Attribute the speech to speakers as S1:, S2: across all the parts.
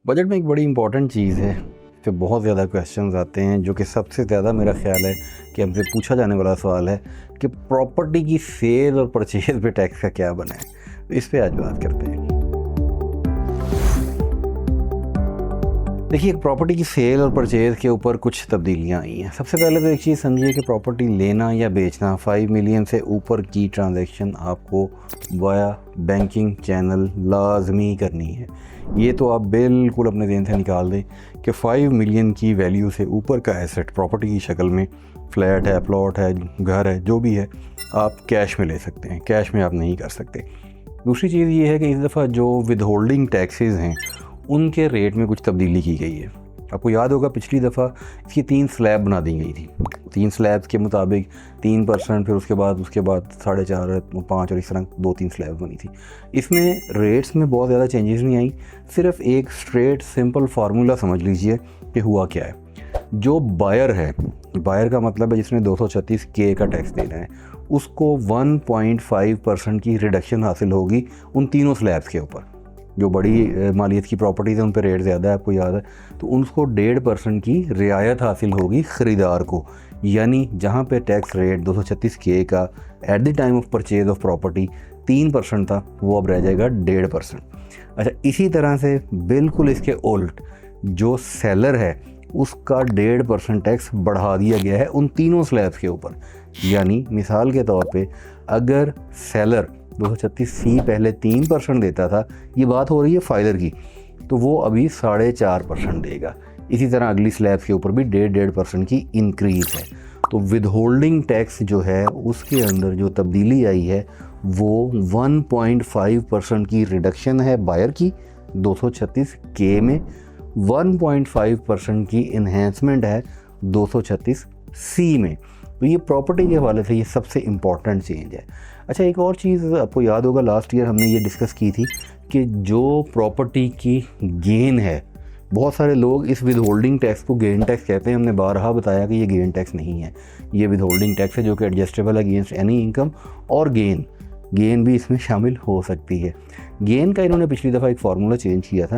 S1: Budget में एक बड़ी इंपॉर्टेंट चीज़ है। इस पे बहुत ज़्यादा क्वेश्चंस आते हैं, जो कि सबसे ज़्यादा मेरा ख़्याल है कि हमसे पूछा जाने वाला सवाल है कि प्रॉपर्टी की सेल और परचेज़ पे टैक्स का क्या बना है। तो इस पे आज बात करते हैं। देखिए, प्रॉपर्टी की सेल और परचेज़ के ऊपर कुछ तब्दीलियाँ आई हैं। सबसे पहले तो एक चीज़ समझिए कि प्रॉपर्टी लेना या बेचना 5 मिलियन से ऊपर की ट्रांजैक्शन आपको वाया बैंकिंग चैनल लाजमी करनी है। ये तो आप बिल्कुल अपने ज़हन से निकाल दें कि 5 मिलियन की वैल्यू से ऊपर का एसेट प्रॉपर्टी की शक्ल में, फ्लैट है, प्लॉट है, घर है, जो भी है, आप कैश में ले सकते हैं। कैश में आप नहीं कर सकते। दूसरी चीज़ ये है कि इस दफ़ा जो विदहोल्डिंग टैक्सेस हैं उनके रेट में कुछ तब्दीली की गई है। आपको याद होगा पिछली दफ़ा इसकी 3 स्लैब बना दी गई थी। 3 स्लैब्स के मुताबिक 3%, फिर उसके बाद 4.5, 5 और इस तरह 2-3 स्लैब बनी थी। इसमें रेट्स में बहुत ज़्यादा चेंजेस नहीं आई। सिर्फ एक स्ट्रेट सिंपल फार्मूला समझ लीजिए कि हुआ क्या है। जो बायर है, बायर का मतलब है जिसने 236K का टैक्स देना है, उसको 1.5% की रिडक्शन हासिल होगी उन तीनों स्लैब्स के ऊपर। जो बड़ी मालियत की प्रॉपर्टीज़ हैं उन पर रेट ज़्यादा है, आपको याद है, तो उनको 1.5% की रियायत हासिल होगी ख़रीदार को। यानी जहाँ पे टैक्स रेट 236K का at the time of purchase of property 3% था, वो अब रह जाएगा 1.5%। अच्छा, इसी तरह से बिल्कुल इसके उल्ट जो सेलर है उसका 1.5% टैक्स बढ़ा दिया गया है उन तीनों स्लैब्स के ऊपर। यानी मिसाल के तौर पे अगर सेलर 236C पहले 3% देता था, ये बात हो रही है फाइलर की, तो वो अभी 4.5% देगा। इसी तरह अगली स्लैब्स के ऊपर भी 1.5% की इंक्रीज़ है। तो विदहोल्डिंग टैक्स जो है उसके अंदर जो तब्दीली आई है वो 1.5% की रिडक्शन है बायर की 236K में, 1.5% की इन्हेंसमेंट है 236C में। तो ये प्रॉपर्टी के हवाले से ये सबसे इम्पॉर्टेंट चेंज है। अच्छा, एक और चीज़ आपको याद होगा, लास्ट ईयर हमने ये डिस्कस की थी कि जो प्रॉपर्टी की गेन है, बहुत सारे लोग इस विदहोल्डिंग टैक्स को गेन टैक्स कहते हैं। हमने बारहा बताया कि ये गेन टैक्स नहीं है, ये विदहोल्डिंग टैक्स है जो कि एडजस्टेबल अगेंस्ट एनी इनकम, और गेन भी इसमें शामिल हो सकती है। गेन का इन्होंने पिछली दफ़ा एक फार्मूला चेंज किया था।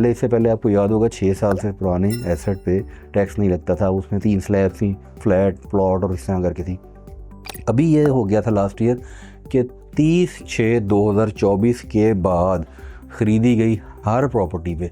S1: इससे पहले आपको याद होगा 6 साल से पुराने एसेट पे टैक्स नहीं लगता था, उसमें 3 स्लैब थी, फ्लैट, प्लॉट और इस तरह करके थी। अभी ये हो गया था लास्ट ईयर कि 30/6/2024 के बाद ख़रीदी गई हर प्रॉपर्टी पे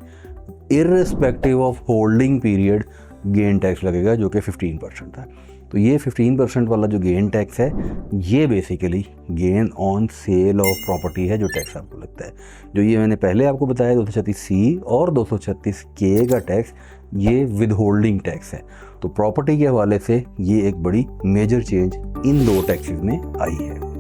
S1: irrespective of holding period gain tax लगेगा, जो कि 15% था। तो ये 15% वाला जो गेन टैक्स है, ये basically gain on sale of property है जो टैक्स आपको लगता है। जो ये मैंने पहले आपको बताया 236C और 236K का टैक्स, ये विदहोल्डिंग टैक्स है। तो प्रॉपर्टी के हवाले से ये एक बड़ी मेजर चेंज इन 2 टैक्सेस में आई है।